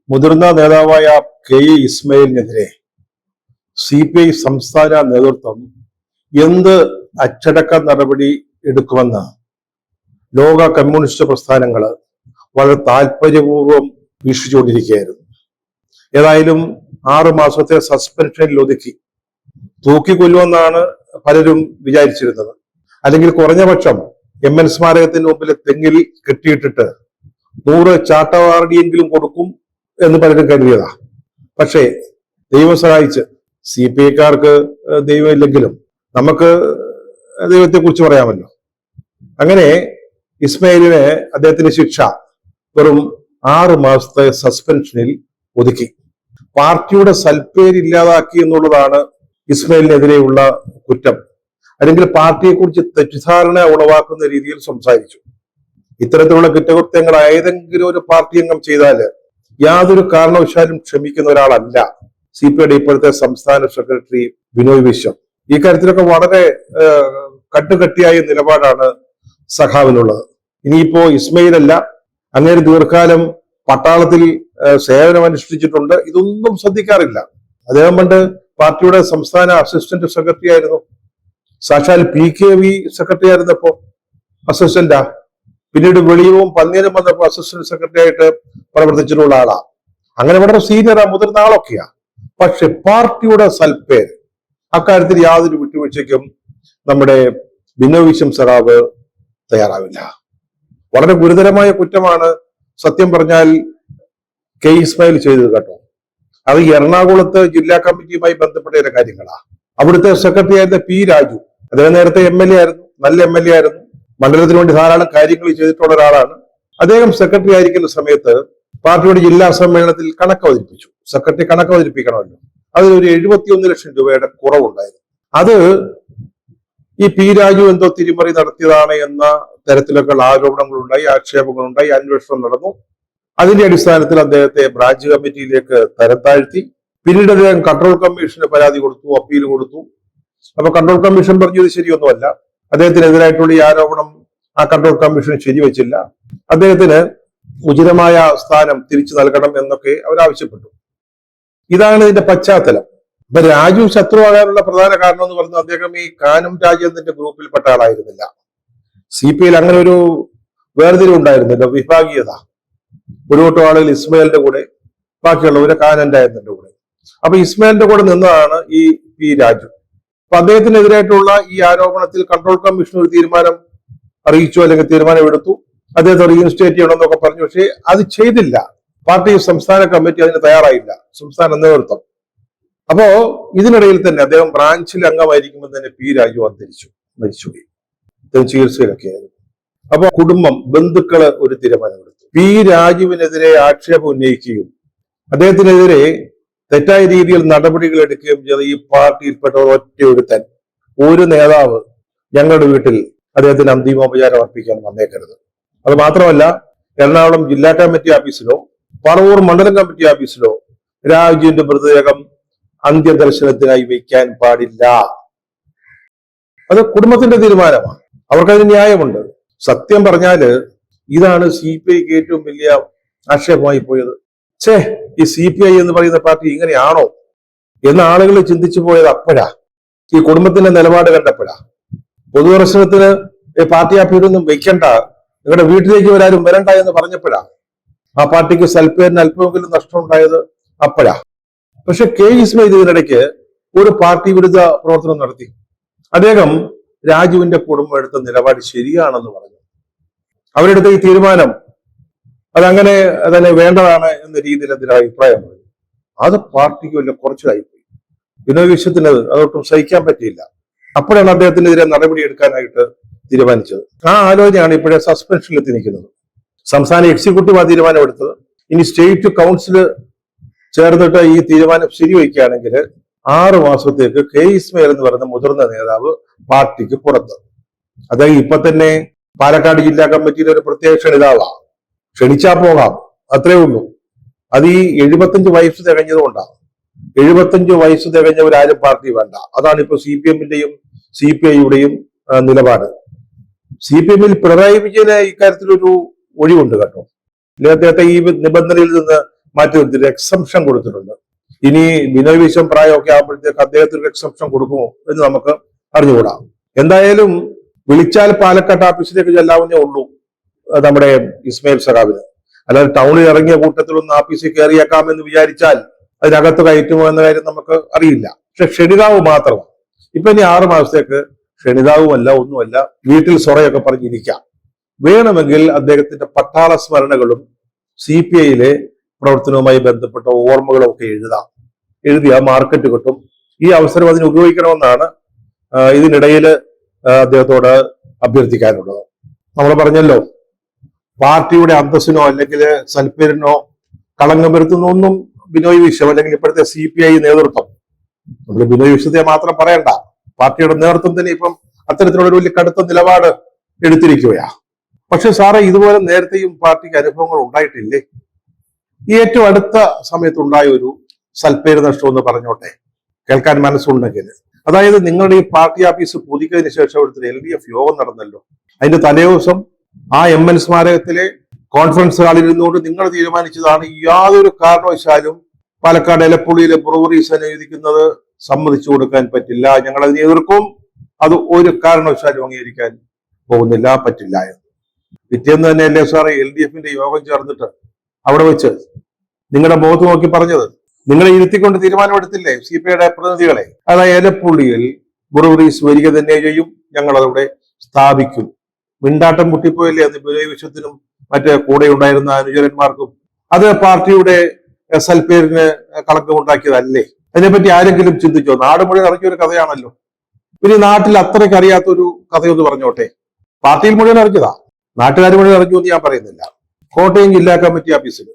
മുതിർന്ന നേതാവായ K E ഇസ്മയിലിനെതിരെ CPI സംസ്ഥാന നേതൃത്വം എന്ത് അച്ചടക്ക നടപടി എടുക്കുമെന്ന് ലോക കമ്മ്യൂണിസ്റ്റ് പ്രസ്ഥാനങ്ങൾ വളരെ താല്പര്യപൂർവ്വം വീക്ഷിച്ചുകൊണ്ടിരിക്കുകയായിരുന്നു. ഏതായാലും 6 മാസത്തെ സസ്പെൻഷനിൽ ഒതുക്കി തൂക്കിക്കൊല്ലുമെന്നാണ് പലരും വിചാരിച്ചിരുന്നത്. അല്ലെങ്കിൽ കുറഞ്ഞപക്ഷം MN സ്മാരകത്തിന് മുമ്പിൽ തെങ്ങിൽ കെട്ടിയിട്ടിട്ട് 100 ചാട്ടവാറടിയെങ്കിലും കൊടുക്കും എന്ന് പലരും കരുതിയതാ. പക്ഷേ ദൈവം സഹായിച്ച് CPIക്കാർക്ക് ദൈവമില്ലെങ്കിലും നമുക്ക് ദൈവത്തെ കുറിച്ച് പറയാമല്ലോ. അങ്ങനെ ഇസ്മയിലിന് അദ്ദേഹത്തിന്റെ ശിക്ഷ വെറും 6 മാസത്തെ സസ്പെൻഷനിൽ ഒതുക്കി. പാർട്ടിയുടെ സൽപ്പേര് ഇല്ലാതാക്കി എന്നുള്ളതാണ് ഇസ്മയിലിനെതിരെയുള്ള കുറ്റം. അല്ലെങ്കിൽ പാർട്ടിയെക്കുറിച്ച് തെറ്റിദ്ധാരണ ഉളവാക്കുന്ന രീതിയിൽ സംസാരിച്ചു. ഇത്തരത്തിലുള്ള കുറ്റകൃത്യങ്ങൾ ഏതെങ്കിലും ഒരു പാർട്ടി അംഗം ചെയ്താൽ യാതൊരു കാരണവശാലും ക്ഷമിക്കുന്ന ഒരാളല്ല CPIയുടെ ഇപ്പോഴത്തെ സംസ്ഥാന സെക്രട്ടറി ബിനോയ് വിശ്വം. ഈ കാര്യത്തിലൊക്കെ വളരെ കട്ടുകട്ടിയായ നിലപാടാണ് സഖാവിനുള്ളത്. ഇനിയിപ്പോ ഇസ്മയിലല്ല, അങ്ങേര് ദീർഘകാലം പട്ടാളത്തിൽ സേവനമനുഷ്ഠിച്ചിട്ടുണ്ട്. ഇതൊന്നും ശ്രദ്ധിക്കാറില്ല. അദ്ദേഹം പണ്ട് പാർട്ടിയുടെ സംസ്ഥാന അസിസ്റ്റന്റ് സെക്രട്ടറി ആയിരുന്നു. സാക്ഷാൽ PKV സെക്രട്ടറി ആയിരുന്നപ്പോ അസിസ്റ്റന്റാ. പിന്നീട് വെളിയവും പന്നീരും വന്നപ്പോ അസിസ്റ്റന്റ് സെക്രട്ടറി ആയിട്ട് പ്രവർത്തിച്ചിട്ടുള്ള ആളാ. അങ്ങനെ വളരെ സീനിയറാ, മുതിർന്ന ആളൊക്കെയാ. പക്ഷെ പാർട്ടിയുടെ സൽപ്പേര്, അക്കാര്യത്തിൽ യാതൊരു വിട്ടുവീഴ്ചയ്ക്കും നമ്മുടെ ബിനോയ് വിശ്വം സഖാവ് തയ്യാറാവില്ല. വളരെ ഗുരുതരമായ കുറ്റമാണ് സത്യം പറഞ്ഞാൽ കെ ഇസ്മായിൽ ചെയ്തത് കേട്ടോ. അത് എറണാകുളത്ത് ജില്ലാ കമ്മിറ്റിയുമായി ബന്ധപ്പെട്ട ചില കാര്യങ്ങളാ. അവിടുത്തെ സെക്രട്ടറി ആയിരുന്ന P. രാജു, അദ്ദേഹം നേരത്തെ MLA ആയിരുന്നു, നല്ല MLA ആയിരുന്നു, മണ്ഡലത്തിന് വേണ്ടി ധാരാളം കാര്യങ്ങൾ ചെയ്തിട്ടുള്ള ഒരാളാണ്. അദ്ദേഹം സെക്രട്ടറി ആയിരിക്കുന്ന സമയത്ത് പാർട്ടിയുടെ ജില്ലാ സമ്മേളനത്തിൽ കണക്ക് അവതരിപ്പിച്ചു. സെക്രട്ടറി കണക്ക് അവതരിപ്പിക്കണമല്ലോ. അതിലൊരു 71 ലക്ഷം രൂപയുടെ കുറവുണ്ടായിരുന്നു. അത് ഈ P. രാജു എന്തോ തിരിമറി നടത്തിയതാണ് എന്ന തരത്തിലൊക്കെ ആരോപണങ്ങളുണ്ടായി, ആക്ഷേപങ്ങളുണ്ടായി, അന്വേഷണം നടന്നു. അതിന്റെ അടിസ്ഥാനത്തിൽ അദ്ദേഹത്തെ ബ്രാഞ്ച് കമ്മിറ്റിയിലേക്ക് തരം താഴ്ത്തി. പിന്നീട് അദ്ദേഹം കൺട്രോൾ കമ്മീഷന് പരാതി കൊടുത്തു, അപ്പീൽ കൊടുത്തു. അപ്പൊ കൺട്രോൾ കമ്മീഷൻ പറഞ്ഞു ഇത് ശരിയൊന്നുമല്ല, അദ്ദേഹത്തിനെതിരായിട്ടുള്ള ഈ ആരോപണം ആ കൺട്രോൾ കമ്മീഷൻ ശരിവെച്ചില്ല, അദ്ദേഹത്തിന് ഉചിതമായ സ്ഥാനം തിരിച്ചു നൽകണം എന്നൊക്കെ അവരാവശ്യപ്പെട്ടു. ഇതാണ് ഇതിന്റെ പശ്ചാത്തലം. അപ്പൊ രാജു ശത്രുവാകാനുള്ള പ്രധാന കാരണം എന്ന് പറഞ്ഞാൽ അദ്ദേഹം ഈ കാനം രാജേന്ദ്രന്റെ ഗ്രൂപ്പിൽപ്പെട്ട ആളായിരുന്നില്ല. CPIയിൽ അങ്ങനെ ഒരു വേർതിരിവുണ്ടായിരുന്നില്ല, വിഭാഗീയത. ഒരു കൂട്ടം ആളുകൾ ഇസ്മയിലിന്റെ കൂടെ, ബാക്കിയുള്ളവരെ കാനം രാജേന്ദ്രന്റെ കൂടെ. അപ്പൊ ഇസ്മയിലിന്റെ കൂടെ നിന്നതാണ് ഈ P. രാജു. അപ്പൊ അദ്ദേഹത്തിനെതിരായിട്ടുള്ള ഈ ആരോപണത്തിൽ കൺട്രോൾ കമ്മീഷൻ ഒരു തീരുമാനം അറിയിച്ചു, അല്ലെങ്കിൽ തീരുമാനം എടുത്തു, അദ്ദേഹത്തെ റീഇൻസ്റ്റേറ്റ് ചെയ്യണമെന്നൊക്കെ പറഞ്ഞു. പക്ഷേ അത് ചെയ്തില്ല. പാർട്ടി സംസ്ഥാന കമ്മിറ്റി അതിന് തയ്യാറായില്ല, സംസ്ഥാന നേതൃത്വം. അപ്പോ ഇതിനിടയിൽ തന്നെ അദ്ദേഹം ബ്രാഞ്ചിൽ അംഗമായിരിക്കുമ്പോൾ തന്നെ P. രാജു മരിച്ചുപോയി. അദ്ദേഹം ചികിത്സയിലൊക്കെ ആയിരുന്നു. അപ്പൊ കുടുംബം, ബന്ധുക്കള് ഒരു തീരുമാനമെടുത്തു. P. രാജുവിനെതിരെ ആക്ഷേപം ഉന്നയിക്കുകയും അദ്ദേഹത്തിനെതിരെ തെറ്റായ രീതിയിൽ നടപടികൾ എടുക്കുകയും ചെയ്ത ഈ പാർട്ടിയിൽപ്പെട്ട ഒറ്റയൊരുത്തൻ, ഒരു നേതാവ് ഞങ്ങളുടെ വീട്ടിൽ അദ്ദേഹത്തിന് അന്തിമോപചാരം അർപ്പിക്കാൻ വന്നേക്കരുത്. അത് മാത്രമല്ല, എറണാകുളം ജില്ലാ കമ്മിറ്റി ഓഫീസിലോ പറവൂർ മണ്ഡലം കമ്മിറ്റി ഓഫീസിലോ രാജുവിന്റെ മൃതദേഹം അന്ത്യദർശനത്തിനായി വയ്ക്കാൻ പാടില്ല. അത് കുടുംബത്തിന്റെ തീരുമാനമാണ്, അവർക്കതിന് ന്യായമുണ്ട്. സത്യം പറഞ്ഞാല് ഇതാണ് CPIക്ക് ഏറ്റവും വലിയ ആക്ഷേപമായി പോയത്. ഈ CPI എന്ന് പറയുന്ന പാർട്ടി ഇങ്ങനെയാണോ എന്ന ആളുകൾ ചിന്തിച്ചു പോയത് അപ്പോഴാ, ഈ കുടുംബത്തിന്റെ നിലപാട് കണ്ടപ്പോഴാ. പൊതുദർശനത്തിന് പാർട്ടി ആഫീസൊന്നും വെക്കണ്ട, നിങ്ങളുടെ വീട്ടിലേക്ക് വരാരും വരണ്ട എന്ന് പറഞ്ഞപ്പോഴാ ആ പാർട്ടിക്ക് സൽപ്പേരിന് അല്പമെങ്കിലും നഷ്ടമുണ്ടായത് അപ്പോഴാ. പക്ഷെ കെ ഇസ്മയിൽ ഇതിനിടയ്ക്ക് ഒരു പാർട്ടി വിരുദ്ധ പ്രവർത്തനം നടത്തി. അദ്ദേഹം രാജുവിന്റെ കുടുംബം എടുത്ത നിലപാട് ശരിയാണെന്ന് പറഞ്ഞു. അവരെടുത്ത ഈ തീരുമാനം അതങ്ങനെ തന്നെ വേണ്ടതാണ് എന്ന രീതിയിൽ അതിന് അഭിപ്രായം പറഞ്ഞു. അത് പാർട്ടിക്ക് വല്ല കുറച്ചിലായിപ്പോയി. ബിനോയ് വിശ്വത്തിന് അതൊട്ടും സഹിക്കാൻ പറ്റിയില്ല. അപ്പോഴാണ് അദ്ദേഹത്തിനെതിരെ നടപടി എടുക്കാനായിട്ട് തീരുമാനിച്ചത്. ആ ആലോചനയാണ് ഇപ്പോഴേ സസ്പെൻഷനിൽ എത്തി നിൽക്കുന്നത്. സംസ്ഥാന എക്സിക്യൂട്ടീവ് ആ തീരുമാനമെടുത്തത്. ഇനി സ്റ്റേറ്റ് കൗൺസിൽ ചേർന്നിട്ട് ഈ തീരുമാനം ശരിവയ്ക്കുകയാണെങ്കിൽ 6 മാസത്തേക്ക് കെ ഇസ്മയിൽ എന്ന് പറയുന്ന മുതിർന്ന നേതാവ് പാർട്ടിക്ക് പുറത്ത്. അദ്ദേഹം ഇപ്പൊ തന്നെ പാലക്കാട് ജില്ലാ കമ്മിറ്റിയിലെ ഒരു പ്രത്യേക ക്ഷണിതാവാ. ക്ഷണിച്ചാ പോകാം, അത്രേ ഉള്ളൂ. അത് ഈ 75 വയസ്സ് തികഞ്ഞതുകൊണ്ടാണ്. 75 വയസ്സ് തികഞ്ഞവരാരും പാർട്ടി വേണ്ട. അതാണ് ഇപ്പൊ CPMന്റെയും CPIയുടെയും നിലപാട്. CPMൽ പിണറായി വിജയന് ഇക്കാര്യത്തിലൊരു ഒഴിവുണ്ട് കേട്ടോ. അദ്ദേഹത്തെ ഈ നിബന്ധനയിൽ നിന്ന് മാറ്റി എക്സംഷൻ കൊടുത്തിട്ടുണ്ട്. ഇനി ബിനോയ് വിശ്വം പ്രായമൊക്കെ ആകുമ്പോഴത്തേക്ക് അദ്ദേഹത്തിന് ഒരു എക്സംഷൻ കൊടുക്കുമോ എന്ന് നമുക്ക് അറിഞ്ഞുകൂടാ. എന്തായാലും വിളിച്ചാൽ പാലക്കാട് ഓഫീസിലേക്ക് ചെല്ലാവുന്നേ ഉള്ളൂ നമ്മുടെ ഇസ്മായിൽ സഖാവിന്. അല്ലാതെ ടൗണിൽ ഇറങ്ങിയ കൂട്ടത്തിലൊന്ന് ഓഫീസിൽ കയറിയേക്കാമെന്ന് വിചാരിച്ചാൽ അതിനകത്ത് കയറ്റുമോ എന്ന കാര്യം നമുക്ക് അറിയില്ല. പക്ഷെ ക്ഷണിതാവ് മാത്രമാണ്. ഇപ്പൊ ഇനി 6 മാസത്തേക്ക് ക്ഷണിതാവുമല്ല, ഒന്നുമല്ല, വീട്ടിൽ സൊറയൊക്കെ പറഞ്ഞിരിക്കാം. വേണമെങ്കിൽ അദ്ദേഹത്തിന്റെ പട്ടാള സ്മരണകളും CPIയിലെ പ്രവർത്തനവുമായി ബന്ധപ്പെട്ട ഓർമ്മകളും ഒക്കെ എഴുതിയ മാർക്കറ്റ് കിട്ടും. ഈ അവസരം അതിന് ഉപയോഗിക്കണമെന്നാണ് ഇതിനിടയിൽ അദ്ദേഹത്തോട് അഭ്യർത്ഥിക്കാനുള്ളത്. നമ്മൾ പറഞ്ഞല്ലോ, പാർട്ടിയുടെ അന്തസ്സിനോ അല്ലെങ്കിൽ സൽപ്പേരിനോ കളങ്കം വരുത്തുന്ന ഒന്നും ബിനോയ് വിശ്വം അല്ലെങ്കിൽ ഇപ്പോഴത്തെ CPI നേതൃത്വം, നമ്മൾ ബിനോയ് വിശ്വത്തെ മാത്രം പറയണ്ട, പാർട്ടിയുടെ നേതൃത്വം തന്നെ ഇപ്പം അത്തരത്തിലുള്ള ഒരു വലിയ കടുത്ത നിലപാട് എടുത്തിരിക്കുകയാ. പക്ഷെ സാറേ, ഇതുപോലെ നേരത്തെയും പാർട്ടിക്ക് അനുഭവങ്ങൾ ഉണ്ടായിട്ടില്ലേ? ഈ ഏറ്റവും അടുത്ത സമയത്തുണ്ടായ ഒരു സൽപ്പേര് നഷ്ടം എന്ന് പറഞ്ഞോട്ടെ, കേൾക്കാൻ മനസ്സുണ്ടെങ്കിൽ. അതായത് നിങ്ങളുടെ ഈ പാർട്ടി ഓഫീസ് പുതുക്കിയതിനു ശേഷം ഇവിടുത്തെ LDF യോഗം നടന്നല്ലോ. അതിന്റെ തലേദിവസം ആ ML സ്മാരകത്തിലെ കോൺഫറൻസ് ഹാളിൽ ഇരുന്നുകൊണ്ട് നിങ്ങൾ തീരുമാനിച്ചതാണ് യാതൊരു കാരണവശാലും പാലക്കാട് എലപ്പുള്ളിയിലെ ബ്രൂവറീസ് അനുവദിക്കുന്നത് സമ്മതിച്ചു കൊടുക്കാൻ പറ്റില്ല, ഞങ്ങൾ അതിനെ എതിർക്കും, അത് ഒരു കാരണവശാലും അംഗീകരിക്കാൻ പോകുന്നില്ല, പറ്റില്ല എന്ന്. പിറ്റേന്ന് തന്നെ അല്ലേ സാറേ LDFന്റെ യോഗം ചേർന്നിട്ട് അവിടെ വെച്ച് നിങ്ങളുടെ മുഖത്ത് നോക്കി പറഞ്ഞത്? നിങ്ങളെ ഇരുത്തിക്കൊണ്ട് തീരുമാനമെടുത്തില്ലേ CPIയുടെ പ്രതിനിധികളെ? അതായത് എലപ്പുള്ളിയിൽ ബ്രൂവറീസ് വരിക തന്നെ ചെയ്യും, ഞങ്ങൾ അതവിടെ സ്ഥാപിക്കും. മിണ്ടാട്ടം മുട്ടിപ്പോയില്ലേ അന്ന് ബിനോയ് വിശ്വത്തിനും മറ്റേ കൂടെ ഉണ്ടായിരുന്ന അനുചരന്മാർക്കും? അത് പാർട്ടിയുടെ സൽപ്പേരിന് കളങ്കമുണ്ടാക്കിയതല്ലേ? അതിനെപ്പറ്റി ആരെങ്കിലും ചിന്തിച്ചോ? നാട് മുഴുവൻ ഇറങ്ങിയ ഒരു കഥയാണല്ലോ. ഇനി നാട്ടിൽ അത്രയ്ക്ക് അറിയാത്തൊരു കഥയൊന്ന് പറഞ്ഞോട്ടെ. പാർട്ടിയിൽ മുഴുവൻ ഇറങ്ങിയതാ, നാട്ടുകാർ മുഴുവൻ ഇറങ്ങി എന്ന് ഞാൻ പറയുന്നില്ല. കോട്ടയം ജില്ലാ കമ്മിറ്റി ഓഫീസിൽ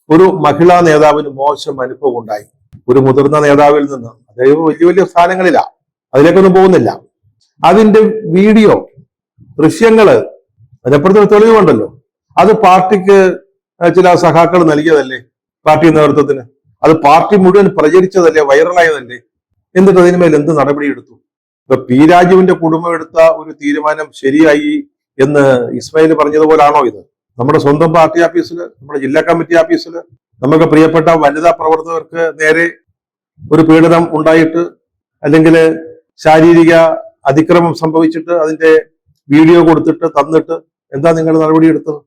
ഒരു മഹിളാ നേതാവിന് മോശം അനുഭവം ഉണ്ടായി. ഒരു മുതിർന്ന നേതാവിൽ നിന്ന്. അദ്ദേഹം വലിയ വലിയ സ്ഥാനങ്ങളിലാ, അതിലേക്കൊന്നും പോകുന്നില്ല. അതിന്റെ വീഡിയോ ദൃശ്യങ്ങള്, അതിനപ്പുറത്ത് തെളിവുണ്ടല്ലോ. അത് പാർട്ടിക്ക് ചില സഖാക്കൾ നൽകിയതല്ലേ, പാർട്ടി നേതൃത്വത്തിന്? അത് പാർട്ടി മുഴുവൻ പ്രചരിച്ചതല്ലേ, വൈറലായതല്ലേ? എന്നിട്ട് അതിനുമേൽ എന്ത് നടപടിയെടുത്തു? ഇപ്പൊ P രാജുവിന്റെ കുടുംബം എടുത്ത ഒരു തീരുമാനം ശരിയായി എന്ന് ഇസ്മായിൽ പറഞ്ഞതുപോലാണോ ഇത്? നമ്മുടെ സ്വന്തം പാർട്ടി ഓഫീസിൽ, നമ്മുടെ ജില്ലാ കമ്മിറ്റി ഓഫീസിൽ നമുക്ക് പ്രിയപ്പെട്ട വനിതാ പ്രവർത്തകർക്ക് നേരെ ഒരു പീഡനം ഉണ്ടായിട്ട് അല്ലെങ്കിൽ ശാരീരിക അതിക്രമം സംഭവിച്ചിട്ട് അതിന്റെ വീഡിയോ കൊടുത്തിട്ട് തന്നിട്ട് എന്താ നിങ്ങൾ നടപടിയെടുത്തത്?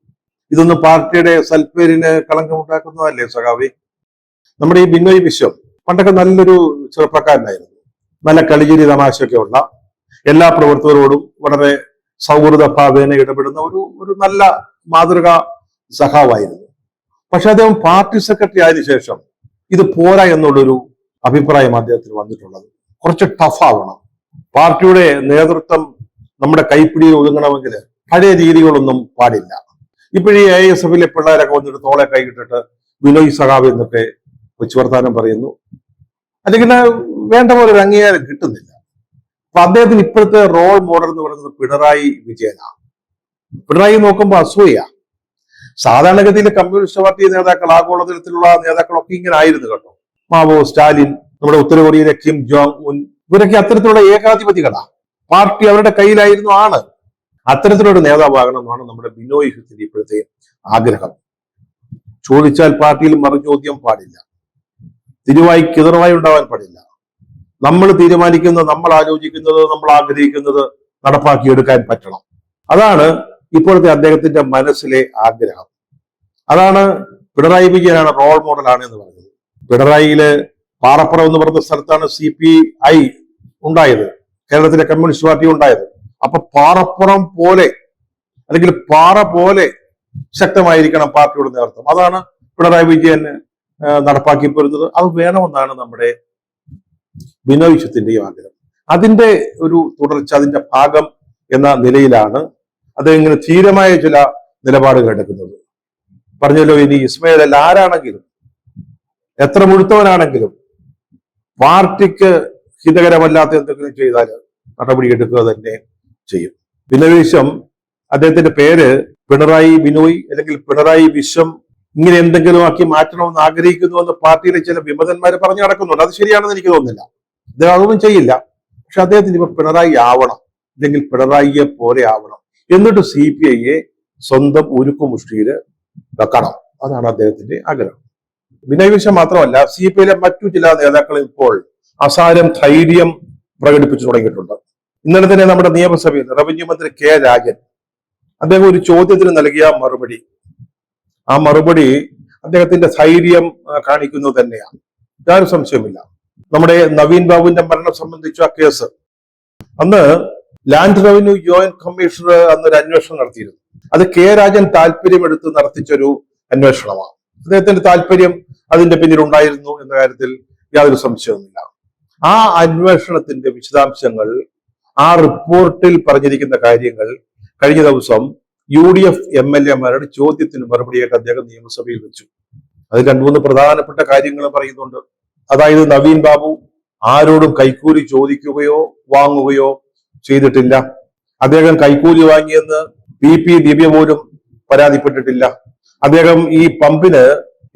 ഇതൊന്നും പാർട്ടിയുടെ സൽപ്പേരിന് കളങ്കമുണ്ടാക്കുന്നതല്ലേ സഖാവി? നമ്മുടെ ഈ ബിനോയ് വിശ്വം പണ്ടൊക്കെ നല്ലൊരു ചെറുപ്പക്കാരനായിരുന്നു. നല്ല കളിചിരി തമാശയൊക്കെ ഉള്ള, എല്ലാ പ്രവർത്തകരോടും വളരെ സൗഹൃദ ഭാവേന ഇടപെടുന്ന ഒരു നല്ല മാതൃകാ സഖാവായിരുന്നു. പക്ഷെ അദ്ദേഹം പാർട്ടി സെക്രട്ടറി ആയതിനു ശേഷം ഇത് പോരാ എന്നുള്ളൊരു അഭിപ്രായം അദ്ദേഹത്തിന് വന്നിട്ടുള്ളത്. കുറച്ച് ടഫാവണം, പാർട്ടിയുടെ നേതൃത്വം നമ്മുടെ കൈപ്പിടിയിൽ ഒതുങ്ങണമെങ്കിൽ പഴയ രീതികളൊന്നും പാടില്ല. ഇപ്പോഴീ AISFലെ പിള്ളേരൊക്കെ വന്നിട്ട് തോളെ കൈകിട്ടിട്ട് ബിനോയ് സഖാവ് എന്നൊക്കെ കൊച്ചു വർത്താനം പറയുന്നു. അല്ലെങ്കിൽ വേണ്ട പോലെ ഒരു അംഗീകാരം കിട്ടുന്നില്ല. അപ്പൊ അദ്ദേഹത്തിന് ഇപ്പോഴത്തെ റോൾ മോഡൽ എന്ന് പറയുന്നത് പിണറായി വിജയനാണ്. പിണറായി നോക്കുമ്പോൾ അസൂയ. സാധാരണഗതിയിൽ കമ്മ്യൂണിസ്റ്റ് പാർട്ടി നേതാക്കൾ, ആഗോളതലത്തിലുള്ള നേതാക്കളൊക്കെ ഇങ്ങനെ ആയിരുന്നു കേട്ടോ. മാവോ, സ്റ്റാലിൻ, നമ്മുടെ ഉത്തര കൊറിയയിലെ കിം ജോങ് ഉൻ, ഇവരൊക്കെ അത്തരത്തിലുള്ള ഏകാധിപതികളാ. പാർട്ടി അവരുടെ കയ്യിലായിരുന്നു. അത്തരത്തിലൊരു നേതാവാകണം എന്നാണ് നമ്മുടെ ബിനോയ് വിശ്വത്തിന്റെ ഇപ്പോഴത്തെ ആഗ്രഹം. ചോദിച്ചാൽ പാർട്ടിയിൽ മറുചോദ്യം പാടില്ല, തിരുവായി കിതറുവായി ഉണ്ടാവാൻ പാടില്ല. നമ്മൾ തീരുമാനിക്കുന്നത്, നമ്മൾ ആലോചിക്കുന്നത്, നമ്മൾ ആഗ്രഹിക്കുന്നത് നടപ്പാക്കിയെടുക്കാൻ പറ്റണം. അതാണ് ഇപ്പോഴത്തെ അദ്ദേഹത്തിന്റെ മനസ്സിലെ ആഗ്രഹം. അതാണ് പിണറായി വിജയനാണ് റോൾ മോഡലാണ് എന്ന് പറഞ്ഞത്. പിണറായിയില് പാറപ്പുറം എന്ന് പറയുന്ന സ്ഥലത്താണ് CPI ഉണ്ടായത്, കേരളത്തിലെ കമ്മ്യൂണിസ്റ്റ് പാർട്ടി ഉണ്ടായത്. അപ്പൊ പാറപ്പുറം പോലെ അല്ലെങ്കിൽ പാറ പോലെ ശക്തമായിരിക്കണം പാർട്ടിയുടെ നേതൃത്വം. അതാണ് പിണറായി വിജയൻ നടപ്പാക്കി പോരുന്നത്. അത് വേണമെന്നാണ് നമ്മുടെ ബിനോയ് വിശ്വത്തിന്റെയും ആഗ്രഹം. അതിന്റെ ഒരു തുടർച്ച, അതിന്റെ ഭാഗം എന്ന നിലയിലാണ് അദ്ദേഹം ഇങ്ങനെ ധീരമായ ചില നിലപാടുകൾ എടുക്കുന്നത്. പറഞ്ഞല്ലോ, ഇനി ഇസ്മായിൽ അല്ല, ആരാണെങ്കിലും, എത്ര മുഴുത്തവനാണെങ്കിലും പാർട്ടിക്ക് ഹിതകരമല്ലാത്ത എന്തെങ്കിലും ചെയ്താൽ നടപടിയെടുക്കുക തന്നെ ചെയ്യും. ബിനോയ് വിശ്വം, അദ്ദേഹത്തിന്റെ പേര് പിണറായി ബിനോയ് അല്ലെങ്കിൽ പിണറായി വിശ്വം ഇങ്ങനെ എന്തെങ്കിലും ആക്കി മാറ്റണമെന്ന് ആഗ്രഹിക്കുന്നു എന്ന് പാർട്ടിയിലെ ചില വിമതന്മാർ പറഞ്ഞു നടക്കുന്നുണ്ട്. അത് ശരിയാണെന്ന് എനിക്ക് തോന്നുന്നില്ല. അദ്ദേഹം അതൊന്നും ചെയ്യില്ല. പക്ഷെ അദ്ദേഹത്തിന് ഇപ്പൊ പിണറായി ആവണം, അല്ലെങ്കിൽ പിണറായിയെ പോലെ ആവണം. എന്നിട്ട് CPIയെ സ്വന്തം ഉരുക്കുമുഷ്ടിയിൽ വെക്കണം. അതാണ് അദ്ദേഹത്തിന്റെ ആഗ്രഹം. ബിനോയ് വിശ്വം മാത്രമല്ല, CPI മറ്റു ചില നേതാക്കൾ ഇപ്പോൾ അസാരം ധൈര്യം പ്രകടിപ്പിച്ചു തുടങ്ങിയിട്ടുണ്ട്. ഇന്നലെ തന്നെ നമ്മുടെ നിയമസഭയിൽ റവന്യൂ മന്ത്രി കെ രാജൻ അദ്ദേഹം ഒരു ചോദ്യത്തിന് നൽകിയ മറുപടി, ആ മറുപടി അദ്ദേഹത്തിന്റെ ധൈര്യം കാണിക്കുന്നത് തന്നെയാണ്, യാതൊരു സംശയമില്ല. നമ്മുടെ നവീൻ ബാബുവിന്റെ മരണം സംബന്ധിച്ച കേസ് അന്ന് ലാൻഡ് റവന്യൂ ജോയിന്റ് കമ്മീഷണർ അന്നൊരു അന്വേഷണം നടത്തിയിരുന്നു. അത് കെ രാജൻ താല്പര്യമെടുത്ത് നടത്തിച്ചൊരു അന്വേഷണമാണ്. അദ്ദേഹത്തിന്റെ താല്പര്യം അതിന്റെ പിന്നിൽ ഉണ്ടായിരുന്നു എന്ന കാര്യത്തിൽ യാതൊരു സംശയവുമില്ല. ആ അന്വേഷണത്തിന്റെ വിശദാംശങ്ങൾ, ആ റിപ്പോർട്ടിൽ പറഞ്ഞിരിക്കുന്ന കാര്യങ്ങൾ കഴിഞ്ഞ ദിവസം UDF MLA-മാരുടെ ചോദ്യത്തിന് മറുപടിയായിട്ട് അദ്ദേഹം നിയമസഭയിൽ വെച്ചു. അതിൽ 2-3 പ്രധാനപ്പെട്ട കാര്യങ്ങൾ പറയുന്നുണ്ട്. അതായത് നവീൻ ബാബു ആരോടും കൈക്കൂലി ചോദിക്കുകയോ വാങ്ങുകയോ ചെയ്തിട്ടില്ല. അദ്ദേഹം കൈക്കൂലി വാങ്ങിയെന്ന് PP ദിവ്യ പോലും പരാതിപ്പെട്ടിട്ടില്ല. അദ്ദേഹം ഈ പമ്പിന്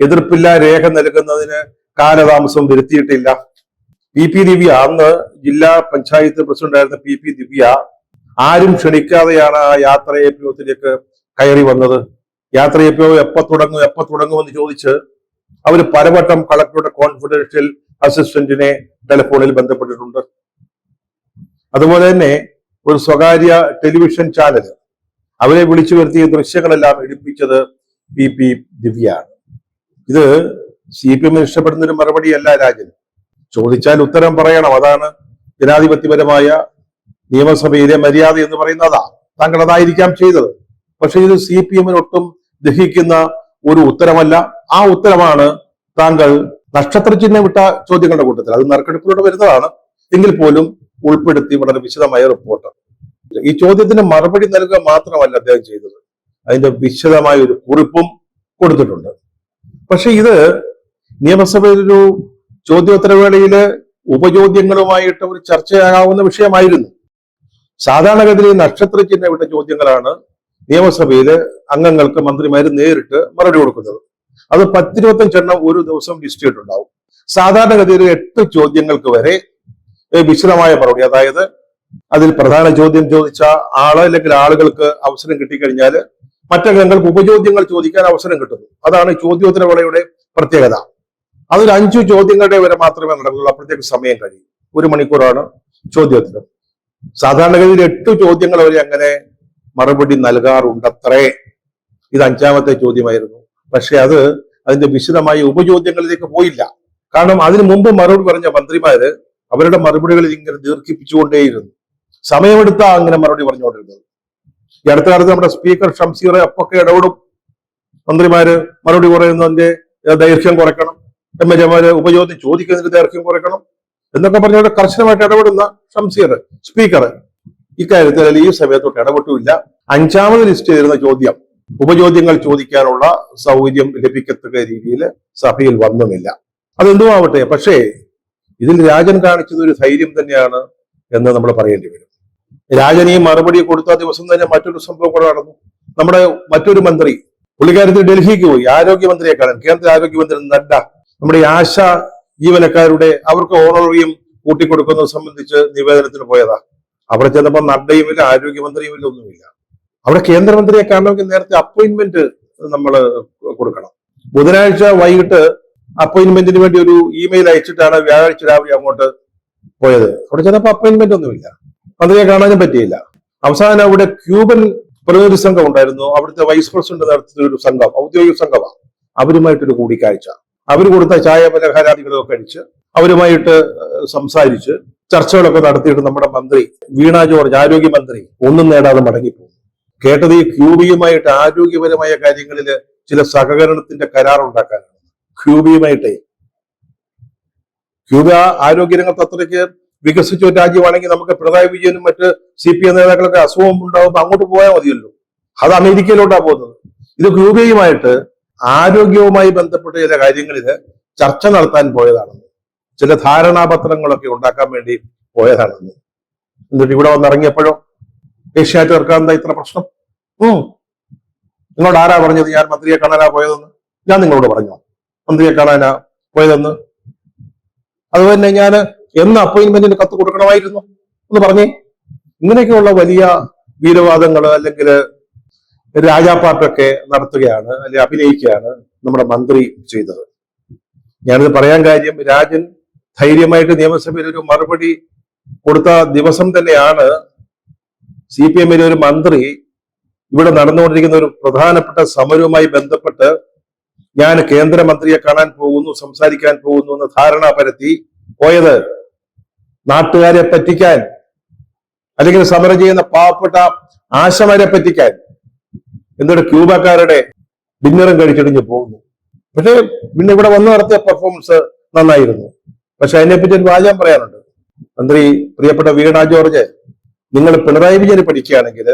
എതിർപ്പില്ലാ രേഖ നൽകുന്നതിന് കാലതാമസം വരുത്തിയിട്ടില്ല. PP ദിവ്യ, അന്ന് ജില്ലാ പഞ്ചായത്ത് പ്രസിഡന്റായിരുന്ന PP ദിവ്യ ആരും ക്ഷണിക്കാതെയാണ് ആ യാത്രയപ്യത്തിലേക്ക് കയറി വന്നത്. യാത്രയപ്യോ എപ്പോ തുടങ്ങുമെന്ന് ചോദിച്ച് അവർ പലവട്ടം കളക്ടറുടെ കോൺഫിഡൻഷ്യൽ അസിസ്റ്റന്റിനെ ടെലിഫോണിൽ ബന്ധപ്പെട്ടിട്ടുണ്ട്. അതുപോലെ തന്നെ ഒരു സ്വകാര്യ ടെലിവിഷൻ ചാനൽ അവരെ വിളിച്ചു വരുത്തിയ ദൃശ്യങ്ങളെല്ലാം എടുപ്പിച്ചത് PP ദിവ്യയാണ്. ഇത് CPM ഇഷ്ടപ്പെടുന്ന ഒരു മറുപടിയല്ല രാജൻ. ചോദിച്ചാൽ ഉത്തരം പറയണം, അതാണ് ജനാധിപത്യപരമായ നിയമസഭയിലെ മര്യാദ എന്ന് പറയുന്നതാ. താങ്കൾ അതായിരിക്കാം ചെയ്തത്. പക്ഷെ ഇത് CPM-ന് ഒട്ടും ദഹിക്കുന്ന ഒരു ഉത്തരമല്ല. ആ ഉത്തരമാണ് താങ്കൾ നക്ഷത്രചിഹ്നം വിട്ട ചോദ്യങ്ങളുടെ കൂട്ടത്തിൽ, അത് നറുക്കെടുപ്പിലൂടെ വരുന്നതാണ് എങ്കിൽ പോലും ഉൾപ്പെടുത്തി വളരെ വിശദമായ റിപ്പോർട്ട്. ഈ ചോദ്യത്തിന് മറുപടി നൽകുക മാത്രമല്ല അദ്ദേഹം ചെയ്തത്, അതിന്റെ വിശദമായ ഒരു കുറിപ്പും കൊടുത്തിട്ടുണ്ട്. പക്ഷെ ഇത് നിയമസഭയിലൊരു ചോദ്യോത്തരവേളയില് ഉപചോദ്യങ്ങളുമായിട്ട് ഒരു ചർച്ചയാകാവുന്ന വിഷയമായിരുന്നു. സാധാരണഗതിയിൽ നക്ഷത്രചിഹ്നം വിട്ട ചോദ്യങ്ങളാണ് നിയമസഭയില് അംഗങ്ങൾക്ക് മന്ത്രിമാര് നേരിട്ട് മറുപടി കൊടുക്കുന്നത്. അത് 10-25 എണ്ണം ഒരു ദിവസം ലിസ്റ്റ് ചെയ്തിട്ടുണ്ടാവും. സാധാരണഗതിയിൽ 8 ചോദ്യങ്ങൾക്ക് വരെ വിശദമായ മറുപടി, അതായത് അതിൽ പ്രധാന ചോദ്യം ചോദിച്ച ആള് അല്ലെങ്കിൽ ആളുകൾക്ക് അവസരം കിട്ടിക്കഴിഞ്ഞാൽ മറ്റംഗങ്ങൾക്ക് ഉപചോദ്യങ്ങൾ ചോദിക്കാൻ അവസരം കിട്ടുന്നു. അതാണ് ചോദ്യോത്തരവേളയുടെ പ്രത്യേകത. അതിൽ 5 ചോദ്യങ്ങളുടെ വരെ മാത്രമേ നടക്കുള്ളൂ. അപ്പോഴത്തേക്ക് സമയം കഴിയും. 1 മണിക്കൂറാണ് ചോദ്യോത്തരം. സാധാരണഗതിയിൽ 8 ചോദ്യങ്ങൾ വരെ അങ്ങനെ മറുപടി നൽകാറുണ്ടത്രേ. ഇത് 5ാമത്തെ ചോദ്യമായിരുന്നു. പക്ഷെ അത് അതിന്റെ വിശദമായ ഉപചോദ്യങ്ങളിലേക്ക് പോയില്ല. കാരണം അതിനു മുമ്പ് മറുപടി പറഞ്ഞ മന്ത്രിമാര് അവരുടെ മറുപടികളിൽ ഇങ്ങനെ ദീർഘിപ്പിച്ചുകൊണ്ടേയിരുന്നു. സമയമെടുത്ത അങ്ങനെ മറുപടി പറഞ്ഞുകൊണ്ടിരുന്നത്. ഈ അടുത്ത കാലത്ത് നമ്മുടെ സ്പീക്കർ ഷംസീർ അപ്പൊക്കെ ഇടപെടും. മന്ത്രിമാര് മറുപടി പറയുന്നതിന്റെ ദൈർഘ്യം കുറയ്ക്കണം, MLA-മാര് ഉപചോദ്യം ചോദിക്കുന്നതിന്റെ ദൈർഘ്യം കുറയ്ക്കണം എന്നൊക്കെ പറഞ്ഞുകൊണ്ട് കർശനമായിട്ട് ഇടപെടുന്ന ഷംസീർ സ്പീക്കർ ഇക്കാര്യത്തിൽ ഈ സമയത്തോട്ട് ഇടപെട്ടില്ല. 5ാമത് ലിസ്റ്റ് ചെയ്തിരുന്ന ചോദ്യം ഉപചോദ്യങ്ങൾ ചോദിക്കാനുള്ള സൗകര്യം ലഭിക്കത്തക്ക രീതിയിൽ സഭയിൽ വന്നുമില്ല. അതെന്തുമാവട്ടെ, പക്ഷേ ഇതിൽ രാജൻ കാണിച്ചത് ഒരു ധൈര്യം തന്നെയാണ് എന്ന് നമ്മൾ പറയേണ്ടി വരും. രാജൻ ഈ മറുപടി കൊടുത്ത ദിവസം തന്നെ മറ്റൊരു സംഭവം കൂടെ നടന്നു. നമ്മുടെ മറ്റൊരു മന്ത്രി പുള്ളിക്കാരത്തിൽ ഡൽഹിക്ക് പോയി ആരോഗ്യമന്ത്രിയെ കാണാൻ. കേന്ദ്ര ആരോഗ്യമന്ത്രി നഡ്ഡ നമ്മുടെ ഈ ആശാ ജീവനക്കാരുടെ അവർക്ക് ഓണററിയും കൂട്ടിക്കൊടുക്കുന്നത് സംബന്ധിച്ച് നിവേദനത്തിന് പോയതാ. അവിടെ ചെന്നപ്പോൾ നഡ്ഡയുമില്ല, ആരോഗ്യമന്ത്രിയുമില്ല, ഒന്നുമില്ല. അവിടെ കേന്ദ്രമന്ത്രിയെ കാണണമെങ്കിൽ നേരത്തെ അപ്പോയിന്റ്മെന്റ് നമ്മൾ കൊടുക്കണം. ബുധനാഴ്ച വൈകിട്ട് അപ്പോയിന്റ്മെന്റിന് വേണ്ടി ഒരു ഇമെയിൽ അയച്ചിട്ടാണ് വ്യാഴാഴ്ച രാവിലെ അങ്ങോട്ട് പോയത്. അവിടെ ചെന്നപ്പോൾ അപ്പോയിന്റ്മെന്റ് ഒന്നുമില്ല, മന്ത്രിയെ കാണാനും പറ്റിയില്ല. അവസാനം അവിടെ ക്യൂബൻ പ്രതിനിധി സംഘം ഉണ്ടായിരുന്നു. അവിടുത്തെ വൈസ് പ്രസിഡന്റ് നടത്തുന്ന ഒരു സംഘം, ഔദ്യോഗിക സംഘമാണ്. അവരുമായിട്ടൊരു കൂടിക്കാഴ്ച, അവർ കൊടുത്ത ചായ പലഹാരാദികളൊക്കെ കഴിച്ച് അവരുമായിട്ട് സംസാരിച്ച് ചർച്ചകളൊക്കെ നടത്തിയിട്ട് നമ്മുടെ മന്ത്രി വീണ ജോർജ്, ആരോഗ്യമന്ത്രി, ഒന്നും നേടാതെ മടങ്ങിപ്പോകും. കേട്ടത് ഈ ക്യൂബയുമായിട്ട് ആരോഗ്യപരമായ കാര്യങ്ങളിൽ ചില സഹകരണത്തിന്റെ കരാർ ഉണ്ടാക്കാനാണ്. ക്യൂബയുമായിട്ടേ, ക്യൂബ ആരോഗ്യരംഗത്ത് അത്രയ്ക്ക് വികസിച്ച ഒരു രാജ്യമാണെങ്കിൽ നമുക്ക് പിണറായി വിജയനും മറ്റ് CPM നേതാക്കളൊക്കെ അസുഖം ഉണ്ടാകുമ്പോൾ അങ്ങോട്ട് പോയാൽ മതിയല്ലോ. അത് അമേരിക്കയിലോട്ടാണ് പോകുന്നത്. ഇത് ക്യൂബയുമായിട്ട് ആരോഗ്യവുമായി ബന്ധപ്പെട്ട ചില കാര്യങ്ങളിൽ ചർച്ച നടത്താൻ പോയതാണെന്ന്, ചില ധാരണാപത്രങ്ങളൊക്കെ ഉണ്ടാക്കാൻ വേണ്ടി പോയതാണെന്ന്. എന്നിട്ട് ഇവിടെ വന്നിറങ്ങിയപ്പോഴോ ഏഷ്യാനെറ്റ് എന്താ ഇത്ര പ്രശ്നം? നിങ്ങളോട് ആരാ പറഞ്ഞത് ഞാൻ മന്ത്രിയെ കാണാനാ പോയതെന്ന്? ഞാൻ നിങ്ങളോട് പറഞ്ഞോ മന്ത്രിയെ കാണാനാ പോയതെന്ന്? അതുപോലെ തന്നെ ഞാൻ എന്ന് അപ്പോയിന്റ്മെന്റിന് കത്ത് കൊടുക്കണമായിരുന്നു എന്ന് പറഞ്ഞേ. ഇങ്ങനെയൊക്കെയുള്ള വലിയ വീരവാദങ്ങൾ അല്ലെങ്കിൽ രാജാപ്പാട്ടൊക്കെ നടത്തുകയാണ്, അല്ലെങ്കിൽ അഭിനയിക്കുകയാണ് നമ്മുടെ മന്ത്രി ചെയ്തത്. ഞാനിത് പറയാൻ കാര്യം, രാജൻ ധൈര്യമായിട്ട് നിയമസഭയിൽ ഒരു മറുപടി കൊടുത്ത ദിവസം തന്നെയാണ് CPM-ലെ ഒരു മന്ത്രി ഇവിടെ നടന്നുകൊണ്ടിരിക്കുന്ന ഒരു പ്രധാനപ്പെട്ട സമരവുമായി ബന്ധപ്പെട്ട് ഞാൻ കേന്ദ്രമന്ത്രിയെ കാണാൻ പോകുന്നു, സംസാരിക്കാൻ പോകുന്നു എന്ന് ധാരണ പരത്തി പോയത്. നാട്ടുകാരെ പറ്റിക്കാൻ, അല്ലെങ്കിൽ സമരം ചെയ്യുന്ന പാവപ്പെട്ട ആശമാരെ പറ്റിക്കാൻ. എന്നിട്ട് ക്യൂബക്കാരുടെ ഡിന്നറും കഴിച്ചിടിഞ്ഞ് പോകുന്നു. പക്ഷേ പിന്നെ ഇവിടെ വന്ന് നടത്തിയ പെർഫോമൻസ് നന്നായിരുന്നു. പക്ഷെ അതിനെപ്പറ്റി ഒരു വാചകം പറയാനുണ്ട്. മന്ത്രി പ്രിയപ്പെട്ട വീണ ജോർജ്, നിങ്ങൾ പിണറായി വിജയന് പഠിക്കുകയാണെങ്കിൽ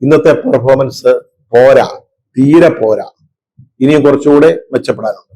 ഇന്നത്തെ പെർഫോമൻസ് പോരാ, തീരെ പോരാ. ഇനിയും കുറച്ചുകൂടെ മെച്ചപ്പെടാനുണ്ട്.